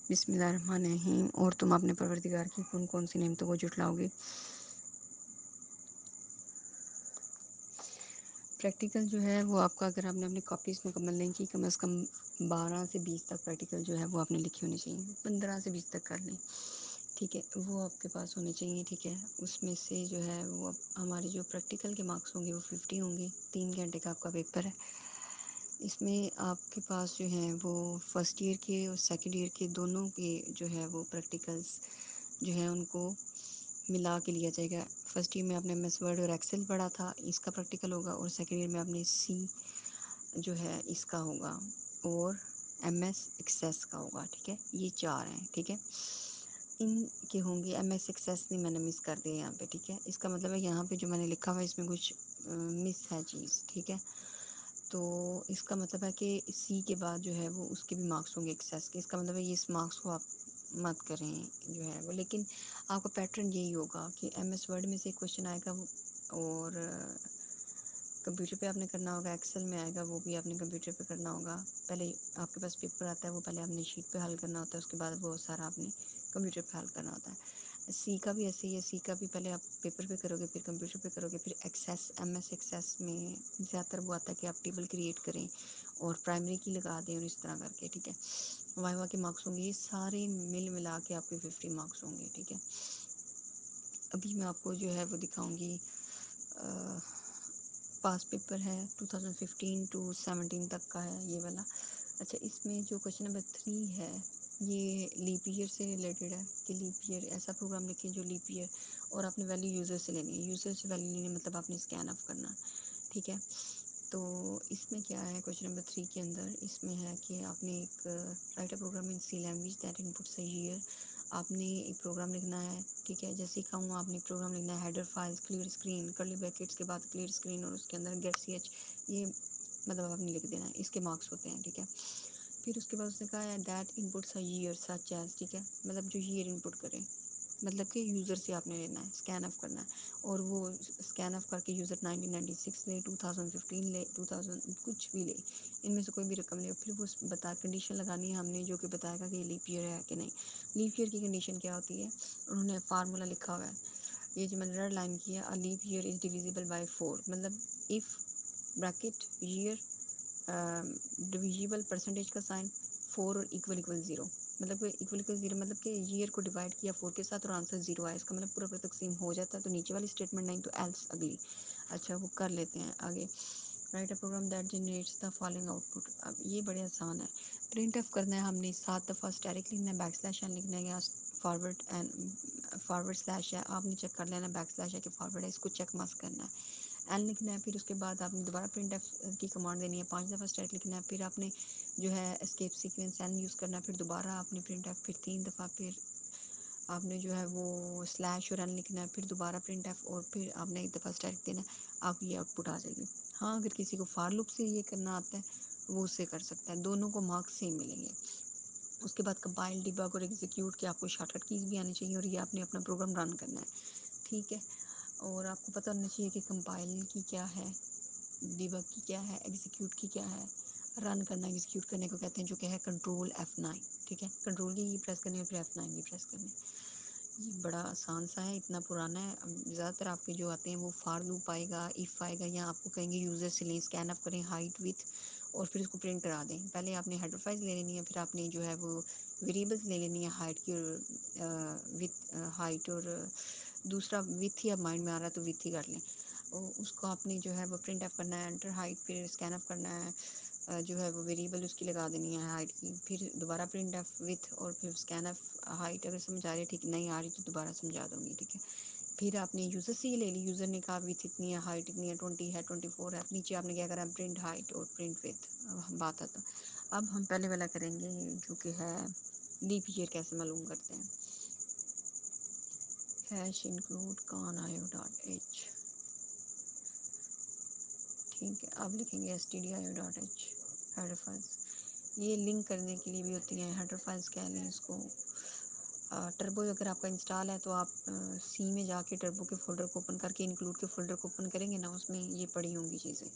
بسم اللہ الرحمن الرحیم، اور تم اپنے پروردگار کی کون کون سی نعمتوں کو جھٹلاؤ گے؟ پریکٹیکل جو ہے وہ آپ کا، اگر آپ نے اپنی کاپیز مکمل نہیں کی، کم از کم 12 سے 20 تک پریکٹیکل جو ہے وہ آپ نے لکھی ہونی چاہیے، 15 سے 20 تک کر لیں، ٹھیک ہے، وہ آپ کے پاس ہونے چاہیے، ٹھیک ہے۔ اس میں سے جو ہے وہ ہمارے جو پریکٹیکل کے مارکس ہوں گے وہ 50 ہوں گے، 3 گھنٹے کا آپ کا پیپر ہے۔ اس میں آپ کے پاس جو ہیں وہ فرسٹ ایئر کے اور سیکنڈ ایئر کے دونوں کے جو ہے وہ پریکٹیکلز جو ہیں ان کو ملا کے لیا جائے گا۔ فرسٹ ایئر میں آپ نے ایم ایس ورڈ اور ایکسل پڑھا تھا، اس کا پریکٹیکل ہوگا، اور سیکنڈ ایئر میں آپ نے سی جو ہے اس کا ہوگا، اور ایم ایس ایکسیس کا ہوگا، ٹھیک ہے۔ یہ 4 ہیں، ٹھیک ہے۔ ان کے ہوں گے، ایم ایس ایکسیس نہیں میں نے مس کر دیا یہاں پہ، ٹھیک ہے۔ اس کا مطلب ہے یہاں پہ جو میں نے لکھا ہوا ہے اس میں کچھ مس ہے چیز، ٹھیک ہے۔ تو اس کا مطلب ہے کہ سی کے بعد جو ہے وہ اس کے بھی مارکس ہوں گے ایکسیس کے، اس کا مطلب ہے یہ اس مارکس کو آپ مت کریں جو ہے وہ، لیکن آپ کا پیٹرن یہی ہوگا کہ ایم ایس ورڈ میں سے کوشچن آئے گا، اور کمپیوٹر پہ آپ نے کرنا ہوگا، ایکسل میں آئے گا وہ بھی آپ نے کمپیوٹر پہ کرنا ہوگا۔ پہلے آپ کے پاس پیپر آتا ہے، وہ پہلے آپ نے شیٹ پہ حل کرنا ہوتا ہے، اس کے بعد وہ سارا آپ نے کمپیوٹر پہ حل کرنا ہوتا ہے۔ سی کا بھی ایسے ہی ہے، سی کا بھی پہلے آپ پیپر پہ کرو گے، پھر کمپیوٹر پہ کرو گے، پھر ایکسیس ایم ایس ایکسیس میں زیادہ تر وہ آتا ہے کہ آپ ٹیبل کریٹ کریں اور پرائمری کی لگا دیں، اور اس طرح کر کے، ٹھیک ہے۔ وائوا کے مارکس ہوں گے، یہ سارے مل ملا کے آپ کے 50 مارکس ہوں گے، ٹھیک ہے۔ ابھی میں آپ کو جو ہے وہ دکھاؤں گی، پاس پیپر ہے 2015 ٹو 17 تک کا ہے یہ والا۔ اچھا، اس میں جو کوشچن نمبر 3 ہے یہ لیپ ایئر سے ریلیٹڈ ہے، کہ لیپ ایئر ایسا پروگرام لکھیں جو لیپ ایئر، اور آپ نے ویلیو یوزر سے لینی ہے، یوزر سے ویلیو لینی مطلب آپ نے اسکین آف کرنا، ٹھیک ہے۔ تو اس میں کیا ہے کوشچن نمبر 3 کے اندر، اس میں ہے کہ آپ نے ایک write a program in C language that inputs a year, آپ نے ایک پروگرام لکھنا ہے، ٹھیک ہے۔ جیسے کہوں آپ نے پروگرام لکھنا ہے، header files clear screen curly brackets کے بعد کلیئر اسکرین، اور اس کے اندر گیٹ سی ایچ، یہ مطلب آپ نے لکھ دینا ہے، اس کے مارکس ہوتے ہیں، ٹھیک ہے۔ پھر اس کے بعد اس نے کہا ہے that inputs a year such as, ٹھیک ہے، مطلب جو ایئر ان پٹ کرے، مطلب کہ یوزر سے آپ نے لینا ہے، اسکین آف کرنا ہے، اور وہ اسکین آف کر کے یوزر 1996 لے، 2015 لے، 2000 کچھ بھی لے، ان میں سے کوئی بھی رقم لے، پھر وہ بتا کنڈیشن لگانی ہے ہم نے، جو کہ بتائے گا کہ یہ لیپ ایئر ہے کہ نہیں۔ لیپ ایئر کی کنڈیشن کیا ہوتی ہے، انہوں نے فارمولا لکھا ہوا ہے، یہ جو میں نے ریڈ لائن کی ہے، a leap year is divisible by 4، مطلب if بریکٹ ایئر ڈویژیبل پرسنٹیج کا سائن 4 اور اکول اکول 0، مطلب کہ اکول اکول 0 مطلب کہ ایئر کو ڈیوائڈ کیا 4 کے ساتھ اور آنسر 0 آیا، اس کا مطلب پورا پورا تقسیم ہو جاتا ہے، تو نیچے والی اسٹیٹمنٹ نہیں تو ایلس اگلی۔ اچھا، وہ کر لیتے ہیں آگے، right a program that generates the following out put, اب یہ بڑے آسان ہے، پرنٹ آف کرنا ہے ہم نے 7 دفعہ اسٹیرک لکھنا ہے، بیک سلیش این لکھنا ہے، یا فارورڈ اینڈ فارورڈ سلیش ہے، آپ نے چیک کر لینا بیک سلیش ہے کہ فارورڈ ہے، اس کو چیک ماسک کرنا ہے، این لکھنا ہے، پھر اس کے بعد آپ نے دوبارہ پرنٹ ایف کی کمانڈ دینی ہے، 5 دفعہ اسٹیٹ لکھنا ہے، پھر آپ نے جو ہے اسکیپ سیکوینس این یوز کرنا ہے، پھر دوبارہ آپ نے پرنٹ ایف، پھر 3 دفعہ، پھر آپ نے جو ہے وہ سلیش اور این لکھنا ہے، پھر دوبارہ پرنٹ ایف، اور پھر آپ نے ایک دفعہ اسٹیٹ دینا ہے، آپ یہ آؤٹ پٹ آ جائے گی۔ ہاں، اگر کسی کو فار لوپ سے یہ کرنا آتا ہے وہ اسے کر سکتا ہے، دونوں کو مارکس سیم ملیں گے۔ اس کے بعد کمپائل ڈیبگ اور ایگزیکیوٹ کے آپ کو شارٹ کٹ کیز بھی آنی چاہیے، اور یہ آپ نے اپنا پروگرام رن کرنا ہے، ٹھیک ہے۔ اور آپ کو پتہ ہونا چاہیے کہ کمپائل کی کیا ہے، ڈیبگ کی کیا ہے، ایگزیکیوٹ کی کیا ہے، رن کرنا ایگزیکیوٹ کرنے کو کہتے ہیں، جو کہ ہے کنٹرول F9، ٹھیک ہے، کنٹرول کی پریس کرنی ہے، پھر F9 بھی پریس کرنی ہے۔ یہ بڑا آسان سا ہے، اتنا پرانا ہے، زیادہ تر آپ کے جو آتے ہیں وہ فار لوپ آئے گا، ایف آئے گا، یا آپ کو کہیں گے یوزر سے لیں، اسکین اپ کریں ہائٹ وتھ، اور پھر اس کو پرنٹ کرا دیں۔ پہلے آپ نے ہیڈر فائل لے لینی ہے، پھر آپ نے جو ہے وہ ویریبلس لے لینی ہے، ہائٹ کی اور وتھ ہائٹ، اور دوسرا وتھ ہی اب مائنڈ میں آ رہا ہے تو وتھ ہی کر لیں، اور اس کو آپ نے جو ہے وہ پرنٹ اپ کرنا ہے، انٹر ہائٹ، پھر اسکین اپ کرنا ہے، جو ہے وہ ویریبل اس کی لگا دینی ہے ہائٹ کی، پھر دوبارہ پرنٹ اف وتھ، اور پھر اسکین اف ہائٹ، اگر سمجھ آ رہی ہے ٹھیک، نہیں آ رہی تو دوبارہ سمجھا دوں گی، ٹھیک ہے۔ پھر آپ نے یوزر سے یہ لے لی، یوزر نے کہا وتھ اتنی ہے، ہائٹ اتنی ہے، 20 ہے، 24 ہے، نیچے آپ نے کیا کرا ہے پرنٹ ہائٹ اور پرنٹ وتھ، بات ہے تو اب ہم پہلے والا کریں گے جو کہ ہے لیپ ایئر کیسے معلوم کرتے ہیں، ہیش انکلوڈ کان آئیو ڈاٹ ایچ، ٹھیک ہے، اب لکھیں گے stdio.h ہیڈر فائلس، یہ لنک کرنے کے لیے بھی ہوتی ہیں ہیڈر فائلس، کہہ لیں اس کو۔ ٹربو اگر آپ کا انسٹال ہے تو آپ سی میں جا کے ٹربو کے فولڈر کو اوپن کر کے انکلوڈ کے فولڈر کو اوپن کریں گے نا، اس میں یہ پڑی ہوں گی چیزیں۔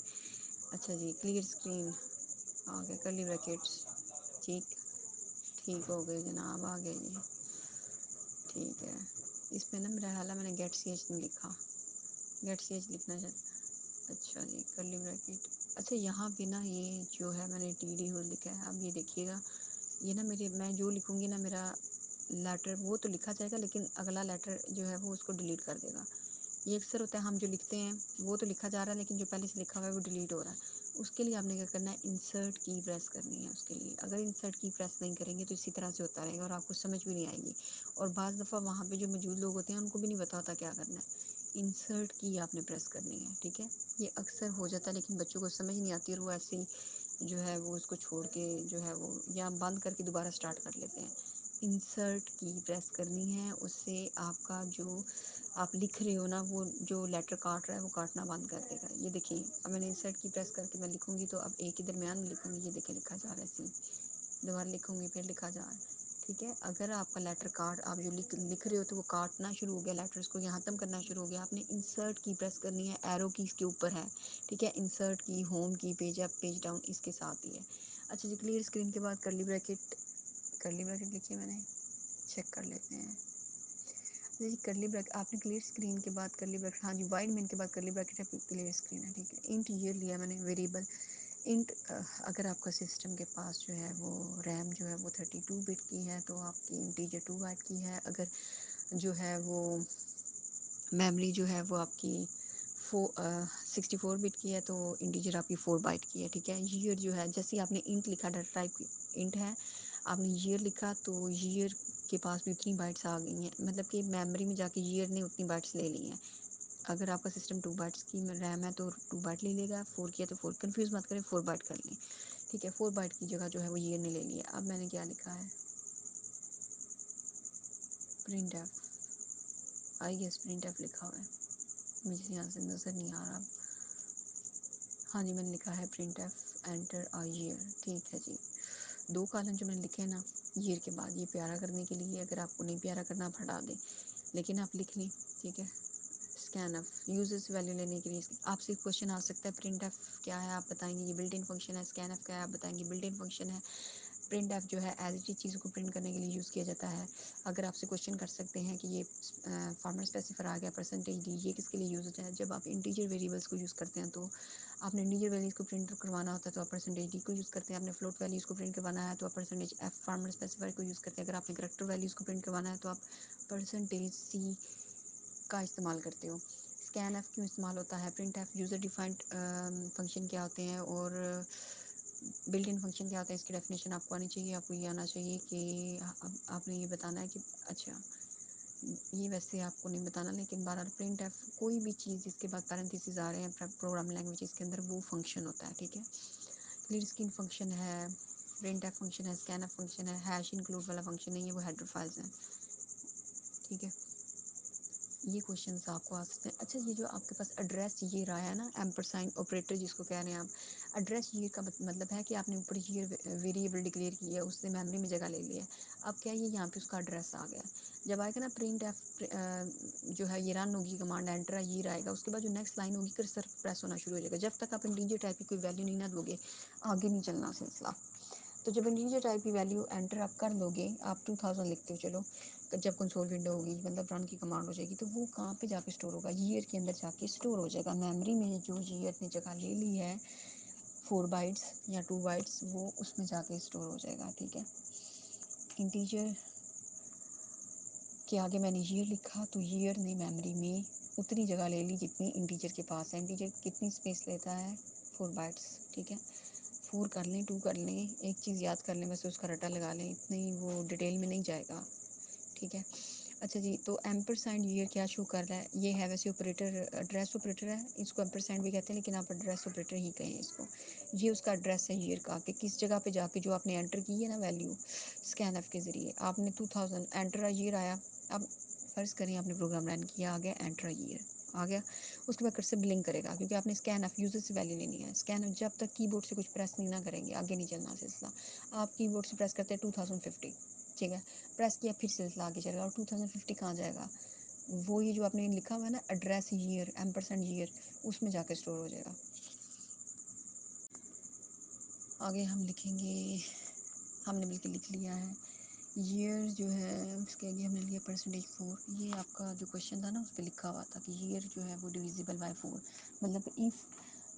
اچھا جی، کلیئر اسکرین آ گیا، کرلی بریکٹس، ٹھیک ٹھیک ہو گئی جناب، آ گئے جی، ٹھیک ہے۔ اس میں نا میرا حال ہے میں نے گیٹ سی ایچ نہیں لکھا، گیٹ سی ایچ لکھنا چاہتا، اچھا جی کرلی بریکٹ۔ اچھا یہاں پہ نا یہ جو ہے میں نے ٹی ڈی ہو لکھا ہے، اب یہ دیکھیے گا یہ نا میرے میں جو لکھوں گی نا میرا لیٹر وہ تو لکھا جائے گا، لیکن اگلا لیٹر جو ہے وہ اس کو ڈیلیٹ کر دے گا۔ یہ اکثر ہوتا ہے، ہم جو لکھتے ہیں وہ تو لکھا جا رہا ہے لیکن جو پہلے سے لکھا ہوا ہے وہ ڈیلیٹ ہو رہا ہے۔ اس کے لیے آپ نے کیا کرنا ہے، انسرٹ کی پریس کرنی ہے۔ اس کے لیے اگر انسرٹ کی پریس نہیں کریں گے تو اسی طرح سے ہوتا رہے گا اور آپ کو سمجھ بھی نہیں آئے گی، اور بعض دفعہ وہاں پہ جو موجود لوگ ہوتے ہیں ان کو بھی نہیں پتا ہوتا کیا کرنا ہے۔ انسرٹ کی آپ نے پریس کرنی ہے، ٹھیک ہے۔ یہ اکثر ہو جاتا ہے لیکن بچوں کو سمجھ نہیں آتی اور وہ ایسے ہی جو ہے وہ اس کو چھوڑ کے جو ہے وہ یا بند کر کے دوبارہ سٹارٹ کر لیتے ہیں۔ انسرٹ کی پریس کرنی ہے، اس سے آپ کا جو آپ لکھ رہے ہو نا وہ جو لیٹر کاٹ رہا ہے وہ کاٹنا بند کر دے گا۔ یہ دیکھیں اب میں نے انسرٹ کی پریس کر کے میں لکھوں گی تو اب ایک ہی درمیان میں لکھوں گی، یہ دیکھیں لکھا جا رہا ہے سی، دوبارہ لکھوں گی پھر لکھا جا رہا ہے، ٹھیک ہے۔ اگر آپ کا لیٹر کاٹ آپ جو لکھ رہے ہو تو وہ کاٹنا شروع ہو گیا، لیٹرس کو یہاں ختم کرنا شروع ہو گیا، آپ نے انسرٹ کی پریس کرنی ہے، ایرو کی اس کے اوپر ہے، ٹھیک ہے۔ انسرٹ کی، ہوم کی، پیج اپ پیج ڈاؤن اس کے ساتھ ہی ہے۔ اچھا جی کلیئر اسکرین کے بعد کرلی بریکٹ، کرلی بریکٹ لکھی میں نے، چیک کر لیتے ہیں جی کرلی بریکٹ آپ نے کلیئر اسکرین کے بعد کرلی بریکٹ، ہاں جی وائڈ مین کے بعد کرلی بریکٹ ہے، کلیئر اسکرین ہے، ٹھیک ہے۔ انٹ یہ لیا میں نے ویریبل انٹ، اگر آپ کا سسٹم کے پاس جو ہے وہ ریم جو ہے وہ 32 بٹ کی ہے تو آپ کی انٹیجر 2 بائٹ کی ہے، اگر جو ہے وہ میموری جو ہے وہ آپ کی 64 بٹ کی ہے تو انٹیجر آپ کی 4 بائٹ کی ہے، ٹھیک ہے۔ ایئر جو ہے جیسے آپ نے انٹ لکھا ڈاٹا ٹائپ انٹ ہے، آپ نے ایئر لکھا تو ایئر کے پاس بھی اتنی بائٹس آ گئی ہیں، مطلب کہ میموری میں جا کے ایئر نے اتنی بائٹس لے لی ہیں۔ اگر آپ کا سسٹم 2 بائٹس کی ریم ہے تو 2 بائٹ لے لے گا، 4 کی ہے تو 4، کنفیوز مت کریں 4 بائٹ کر لیں، ٹھیک ہے۔ 4 بائٹ کی جگہ جو ہے وہ ایئر نے لے لی ہے۔ اب میں نے کیا لکھا ہے، print f, I guess print f لکھا ہوا ہے، مجھے یہاں سے نظر نہیں آ رہا، ہاں جی میں نے لکھا ہے پرنٹ ایف انٹر ایئر، ٹھیک ہے جی۔ 2 کالم جو میں نے لکھے ہیں نا ایئر کے بعد، یہ پیارا کرنے کے لیے، اگر آپ کو نہیں پیارا کرنا آپ ہٹا دیں لیکن آپ لکھ لیں، ٹھیک ہے۔ اسکین ایف یوزرس ویلیو لینے کے لیے آپ سے کوشچن آ سکتا ہے پرنٹ ایف کیا ہے، آپ بتائیں گے یہ بلٹ ان فنکشن ہے، اسکین ایف کیا ہے آپ بتائیں گے بلٹ ان فنکشن ہے۔ پرنٹ ایف جو ہے ایز اٹ از چیزوں کو پرنٹ کرنے کے لیے یوز کیا جاتا ہے۔ اگر آپ سے کوشچن کر سکتے ہیں کہ یہ فارمیٹ اسپیسیفر آ گیا پرسنٹیج ڈی، یہ کس کے لیے یوز ہوتا ہے، جب آپ انٹیجر ویریبلس کو یوز کرتے ہیں تو آپ نے انٹیجر ویلیوز کو پرنٹ کروانا ہوتا ہے تو آپ پرسنٹیج ڈی کو یوز کرتے ہیں، آپ نے فلوٹ ویلیوز کو پرنٹ کروانا ہے تو آپ پرسنٹیج ایف فارمیٹ اسپیسیفر کو یوز کرتے ہیں، اگر آپ نے کریکٹر ویلیوز کو پرنٹ کروانا ہے تو آپ پرسنٹیج سی کا استعمال کرتے ہو۔ اسکین ایف کیوں استعمال ہوتا ہے، print f user defined function کیا ہوتے ہیں اور بلٹ ان فنکشن کیا ہوتا ہے، اس کی ڈیفینیشن آپ کو آنی چاہیے، آپ کو یہ آنا چاہیے کہ آپ نے یہ بتانا ہے کہ اچھا یہ ویسے آپ کو نہیں بتانا لیکن بہرحال پرنٹ ایف کوئی بھی چیز جس کے بعد پیرنتھیسز آ رہے ہیں پروگرام لینگویج اس کے اندر وہ فنکشن ہوتا ہے، ٹھیک ہے۔ کلیئر اسکرین فنکشن ہے، پرنٹ ایف فنکشن ہے، اسکین ایف فنکشن ہے، ہیش انکلوڈ والا فنکشن نہیں ہے، وہ ہیڈر فائلز ہیں، ٹھیک ہے۔ یہ کوشچنس آپ کو آ سکتے ہیں۔ اچھا یہ جو آپ کے پاس ایڈریس یہ رہا ہے نا ایمپرسائن آپریٹر جس کو کہہ رہے ہیں آپ، ایڈریس یہ کا مطلب ہے کہ آپ نے اوپر یہ ویریبل ڈکلیئر کی ہے، اس نے میموری میں جگہ لے لی ہے، اب کیا یہ یہاں پہ اس کا ایڈریس آ گیا، جب آئے گا نا پرنٹ ایف جو ہے یہ رن ہوگی کمانڈ انٹر یہ آئے گا، اس کے بعد جو نیکسٹ لائن ہوگی کرسر پریس ہونا شروع ہو جائے گا، جب تک آپ انٹیجر ٹائپ کی کوئی ویلیو نہیں نہ دو گے آگے نہیں چلنا سلسلہ۔ تو جب انٹیجر ٹائپ کی ویلیو انٹر آپ کر لو گے، آپ 2000 لکھتے ہو چلو، جب کنسول ونڈو ہوگی مطلب رن کی کمانڈ ہو جائے گی تو وہ کہاں پہ جا کے اسٹور ہوگا، ایئر کے اندر جا کے اسٹور ہو جائے گا، میموری میں جو ایئر نے جگہ لے لی ہے 4 بائٹس یا 2 بائٹس وہ اس میں جا کے اسٹور ہو جائے گا، ٹھیک ہے۔ انٹیجر کہ آگے میں نے ایئر لکھا تو ایئر نے میموری میں اتنی جگہ لے لی جتنی انٹیجر کے پاس ہے، انٹیجر کتنی اسپیس لیتا ہے 4 بائٹس، ٹھیک ہے۔ 4 کر لیں 2 کر لیں، ایک چیز یاد کر لیں بس اس کا رٹا لگا لیں، اتنی وہ ڈیٹیل میں نہیں جائے گا، ٹھیک ہے۔ اچھا جی تو ایمپرسینڈ ایئر کیا شو کر رہا ہے، یہ ہے ویسے آپریٹر ایڈریس آپریٹر ہے، اس کو ایمپرسینڈ بھی کہتے ہیں لیکن آپ ایڈریس آپریٹر ہی کہیں اس کو، یہ اس کا ایڈریس ہے ایئر کا کہ کس جگہ پہ جا کے جو آپ نے انٹر کی ہے نا ویلیو اسکین ایف کے ذریعے آپ نے 2000 انٹر ایئر آیا، اب فرض کریں آپ نے پروگرام رن کیا، آ گیا انٹر ایئر آ گیا، اس کے بعد کرسر بلنک کرے گا کیونکہ آپ نے اسکین ایف یوزر سے ویلیو لینی ہے، اسکین ایف جب تک کی بورڈ سے کچھ پریس نہیں نہ کریں گے آگے نہیں چلنا سلسلہ، آپ کی بورڈ سے پریس کرتے ہیں 2050، ٹھیک ہے، پریس کیا پھر سلسلہ آگے چلے گا اور 2050 کہاں جائے گا، وہ یہ جو آپ نے لکھا ہوا ہے نا ایڈریس ایئر ایمپرسینڈ ایئر اس میں جا کے اسٹور ہو جائے گا۔ آگے ہم لکھیں گے، ہم نے بالکل لکھ لیا ہے ایئر جو ہے اس کے آگے ہم نے لیا پرسنٹیج 4. یہ آپ کا جو کوشچن تھا نا اس پہ لکھا ہوا تھا کہ ایئر جو ہے وہ ڈویزیبل بائی 4. مطلب ایف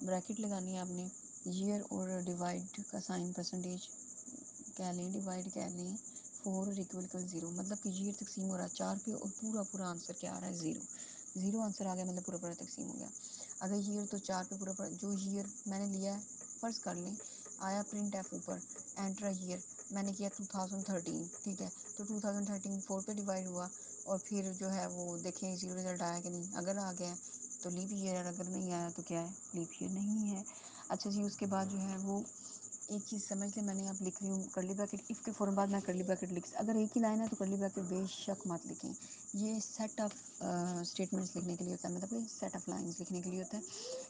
بریکٹ لگانی ہے آپ نے، ایئر اور ڈیوائڈ کا سائن پرسنٹیج کہہ لیں، ڈیوائڈ کہہ لیں، 4 اکول 0. مطلب کہ ایئر تقسیم ہو رہا ہے 4 پہ اور پورا آنسر کیا آ رہا ہے 0. 0 آنسر آ گیا مطلب پورا تقسیم ہو گیا. اگر ایئر تو 4 پہ پورا جو ایئر میں نے لیا ہے فرض کر لیں آیا پرنٹ ایف اوپر انٹر ایئر میں نے کیا 2013، ٹھیک ہے، تو 2013 4 پہ ڈیوائڈ ہوا اور پھر جو ہے وہ دیکھیں 0 رزلٹ آیا کہ نہیں. اگر آ گیا تو لیپ ایئر، اگر نہیں آیا تو کیا ہے، لیپ ایئر نہیں ہے. اچھا جی، اس کے بعد جو ہے وہ ایک چیز سمجھ لیں، میں نے آپ لکھ رہی ہوں کرلی بریکٹ، اف کے فوراً بعد میں کرلی بریکٹ لکھ، اگر ایک ہی لائن ہے تو کرلی بریکٹ بے شک مت لکھیں. یہ سیٹ آف اسٹیٹمنٹس لکھنے کے لیے ہوتا ہے، مطلب سیٹ آف لائنس لکھنے کے لیے ہوتا ہے.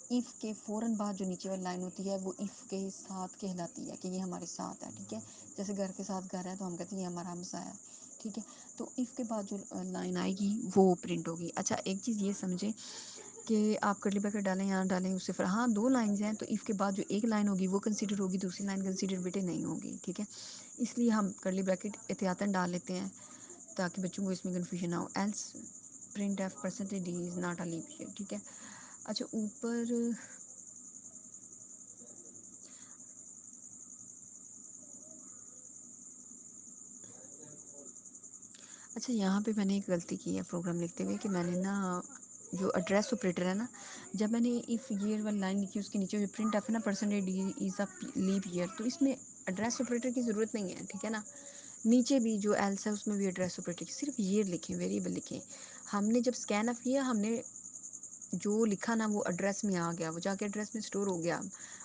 ایف کے فوراً بعد جو نیچے والی لائن ہوتی ہے وہ ایف کے ساتھ کہلاتی ہے کہ یہ ہمارے ساتھ ہے، ٹھیک ہے. جیسے گھر کے ساتھ گھر ہے تو ہم کہتے ہیں یہ ہمارا ہمسایہ ہے، ٹھیک ہے. تو ایف کے بعد جو لائن آئے گی وہ پرنٹ ہوگی. اچھا ایک چیز یہ سمجھیں کہ آپ کرلی بریکٹ ڈالیں یہاں ڈالیں اس سے ہاں 2 لائنز ہیں تو ایف کے بعد جو ایک لائن ہوگی وہ کنسیڈر ہوگی، دوسری لائن کنسیڈر بیٹے نہیں ہوگی، ٹھیک ہے. اس لیے ہم کرلی بریکٹ احتیاطاً ڈال لیتے ہیں تاکہ بچوں کو اس میں کنفیوژن نہ ہو. Else printf percentage D is not a leap year, ٹھیک ہے. اچھا اوپر اچھا یہاں پہ میں نے ایک غلطی کی ہے پروگرام لکھتے ہوئے کہ میں نے نا جو ایڈریس آپریٹر ہے نا، جب میں نے ایف ایئر والی لائن لکھی اس کے نیچے جو پرنٹ ایف ہے نا percentage D is a leap year, تو اس میں ایڈریس آپریٹر کی ضرورت نہیں ہے، ٹھیک ہے نا. نیچے بھی جو ایلس ہے اس میں بھی ایڈریس آپریٹر کی صرف ایئر لکھیں، ویریبل لکھیں. ہم نے جب اسکین اف کیا ہم نے جو لکھا نا وہ ایڈریس میں آ گیا، وہ جا کے ایڈریس میں اسٹور ہو گیا.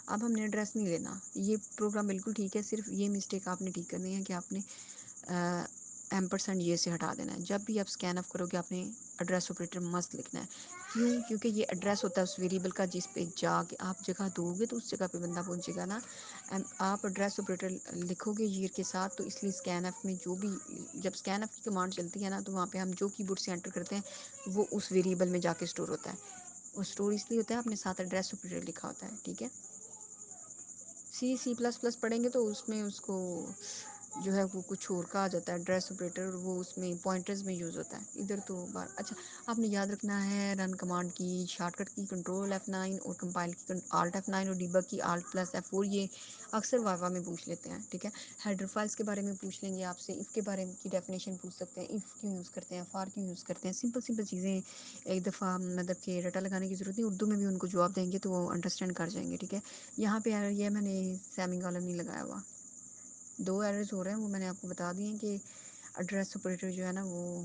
اب ہم نے ایڈریس نہیں لینا. یہ پروگرام بالکل ٹھیک ہے، صرف یہ مسٹیک آپ نے ٹھیک کرنی ہے کہ آپ نے ایمپرسینڈ یہ سے ہٹا دینا ہے. جب بھی آپ اسکین اف کرو گے آپ نے ایڈریس آپریٹر مست لکھنا ہے. کیوں؟ کیونکہ یہ ایڈریس ہوتا ہے اس ویریبل کا جس پہ جا کے آپ جگہ دو گے تو اس جگہ پہ بندہ پہنچے گا نا. آپ ایڈریس آپریٹر لکھو گے ایئر کے ساتھ تو اس لیے اسکین ایف میں جو بھی جب اسکین ایف کی کمانڈ چلتی ہے نا تو وہاں پہ ہم جو کی بورڈ سے انٹر کرتے ہیں وہ اس ویریبل میں جا کے اسٹور ہوتا ہے. وہ اسٹور اس لیے ہوتا ہے اپنے ساتھ ایڈریس آپریٹر لکھا ہوتا ہے، ٹھیک ہے. سی پلس پلس پڑھیں گے تو اس میں اس کو جو ہے وہ کچھ اور کہا جاتا ہے ایڈریس آپریٹر، وہ اس میں پوائنٹرز میں یوز ہوتا ہے. ادھر تو بار اچھا آپ نے یاد رکھنا ہے رن کمانڈ کی شارٹ کٹ کی کنٹرول F9 اور کمپائل کی آلٹ F9 اور ڈیبگ کی آلٹ پلس F4. یہ اکثر واوا میں پوچھ لیتے ہیں، ٹھیک ہے. ہیڈر فائلس کے بارے میں پوچھ لیں گے آپ سے، اف کے بارے میں کی ڈیفینیشن پوچھ سکتے ہیں، اف کیوں یوز کرتے ہیں، فار کیوں یوز کرتے ہیں. سمپل چیزیں ایک دفعہ مطلب کہ ڈاٹا لگانے کی ضرورت نہیں، اردو میں بھی ان کو جواب دیں گے تو وہ انڈرسٹینڈ کر جائیں گے، ٹھیک ہے. یہاں پہ یہ میں نے سیمی کالن نہیں لگایا ہوا. 2 ایررز ہو رہے ہیں وہ میں نے آپ کو بتا دی ہیں کہ ایڈریس آپریٹر جو ہے نا وہ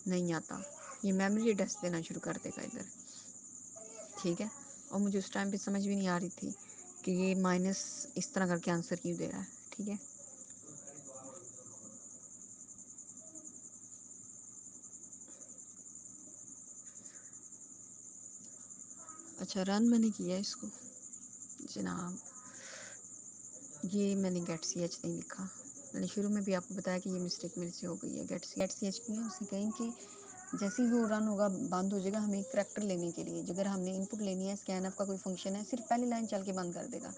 نہیں آتا. یہ میموری ایڈریس دینا شروع کر دے گا ادھر، ٹھیک ہے. اور مجھے اس ٹائم پہ سمجھ بھی نہیں آ رہی تھی کہ یہ مائنس اس طرح کر کے آنسر کیوں دے رہا ہے، ٹھیک ہے. اچھا رن میں نے کیا ہے اس کو جناب، یہ میں نے گیٹ سی ایچ نہیں لکھا. میں نے شروع میں بھی آپ کو بتایا کہ یہ مسٹیک میرے سے ہو گئی ہے. گیٹ سی ایچ کی ہے اسے کہیں کہ جیسے ہی وہ رن ہوگا بند ہو جائے گا ہمیں کریکٹر لینے کے لیے. اگر ہم نے ان پٹ لینی ہے اسکین اف کا کوئی فنکشن ہے صرف پہلی لائن چل کے بند کر دے گا.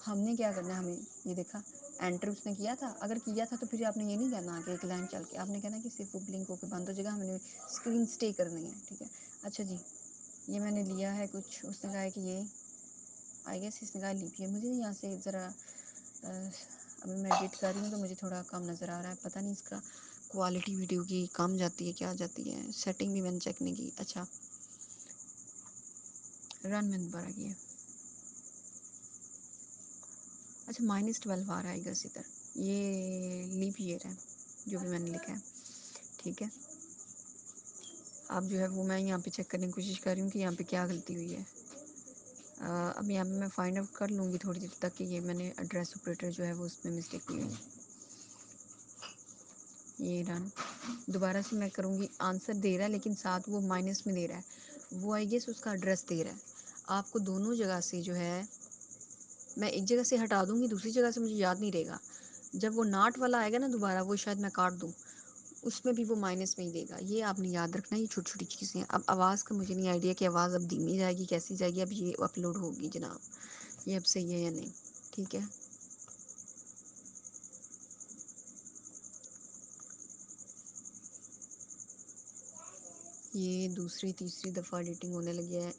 ہم نے کیا کرنا ہے، ہمیں یہ دیکھا انٹر اس نے کیا تھا، اگر کیا تھا تو پھر آپ نے یہ نہیں کہنا کہ ایک لائن چل کے، آپ نے کہنا کہ صرف وہ بلنک ہو کے بند ہو جائے گا، ہم نے اسکرین اسٹے کرنی ہے، ٹھیک ہے. اچھا جی یہ میں نے لیا ہے کچھ، اس نے کہا ہے کہ یہ آئی گیس اس نے کہا لیجیے. مجھے یہاں سے ذرا ابھی میں ایڈٹ کر رہی ہوں تو مجھے تھوڑا کم نظر آ رہا ہے، پتہ نہیں اس کا کوالٹی ویڈیو کی کم جاتی ہے کیا جاتی ہے، سیٹنگ بھی میں نے چیک نہیں کی. اچھا رن میں دوبارہ کیا. اچھا -12 آ رہا ہے گس ادھر، یہ لیپ ایئر ہے جو بھی میں نے لکھا ہے، ٹھیک ہے. اب جو ہے وہ میں یہاں پہ چیک کرنے کی کوشش کر رہی ہوں کہ یہاں پہ کیا غلطی ہوئی ہے. اب یہاں پہ میں فائنڈ آؤٹ کر لوں گی تھوڑی دیر تک کہ یہ میں نے ایڈریس آپریٹر جو ہے وہ اس میں مسٹیک ہوئی ہے. یہ رن دوبارہ سے میں کروں گی. آنسر دے رہا ہے لیکن ساتھ وہ مائنس میں دے رہا ہے، وہ آئی گیس اس کا ایڈریس دے رہا ہے. آپ کو دونوں جگہ سے جو ہے میں ایک جگہ سے ہٹا دوں گی، دوسری جگہ سے مجھے یاد نہیں رہے گا. جب وہ ناٹ والا آئے گا نا دوبارہ وہ شاید میں کاٹ دوں، اس میں بھی وہ مائنس میں ہی دے گا. یہ آپ نے یاد رکھنا ہے، یہ چھوٹی چھوٹی چیزیں ہیں. اب آواز کا مجھے نہیں آئیڈیا کہ آواز اب دھیمی جائے گی کیسی جائے گی، اب یہ اپلوڈ ہوگی جناب. یہ اب صحیح ہے یا نہیں، ٹھیک ہے. یہ دوسری تیسری دفعہ ایڈیٹنگ ہونے لگی ہے.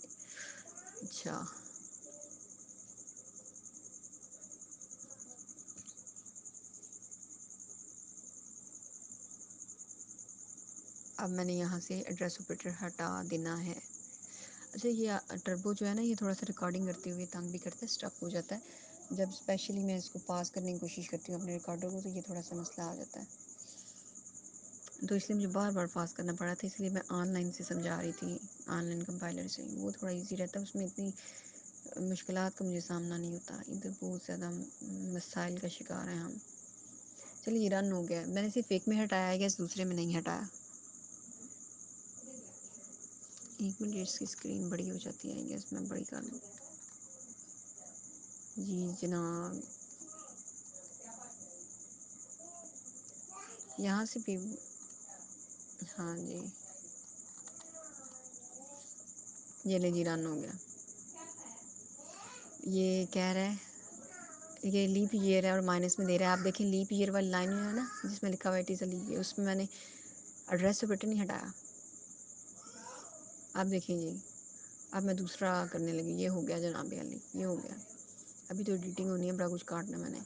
اچھا اب میں نے یہاں سے ایڈریس آپریٹر ہٹا دینا ہے. اچھا یہ ٹربو جو ہے نا یہ تھوڑا سا ریکارڈنگ کرتے ہوئے تنگ بھی کرتا ہے، اسٹک ہو جاتا ہے جب اسپیشلی میں اس کو پاس کرنے کی کوشش کرتی ہوں اپنے ریکارڈر کو، تو یہ تھوڑا سا مسئلہ آ جاتا ہے. تو اس لیے مجھے بار بار پاس کرنا پڑا تھا، اس لیے میں آن لائن سے سمجھا رہی تھی، آن لائن کمپائلر سے. وہ تھوڑا ایزی رہتا ہے، اس میں اتنی مشکلات کا مجھے سامنا نہیں ہوتا. ادھر بہت زیادہ مسائل کا شکار ہیں ہم. چلیے یہ رن ہو گیا. میں نے صرف ایک میں ہٹایا ہے، گیس دوسرے میں نہیں ہٹایا. ایک منٹ اس کی اسکرین بڑی ہو جاتی ہے، گیس میں بڑی کر لوں. جی جناب یہاں سے بھی ہاں جی یہ لے جی رن ہو گیا. یہ کہہ رہا ہے یہ لیپ ایئر ہے اور مائنس میں دے رہا ہے. آپ دیکھیں لیپ ایئر والی لائن ہے نا جس میں لکھا ہوا ہے it is a leap year, اس میں نے ایڈریس سے بٹن نہیں ہٹایا. آپ دیکھیں جی اب میں دوسرا کرنے لگی. یہ ہو گیا جناب علی، یہ ہو گیا. ابھی تو ایڈیٹنگ ہونی ہے، بڑا کچھ کاٹنا ہے میں نے.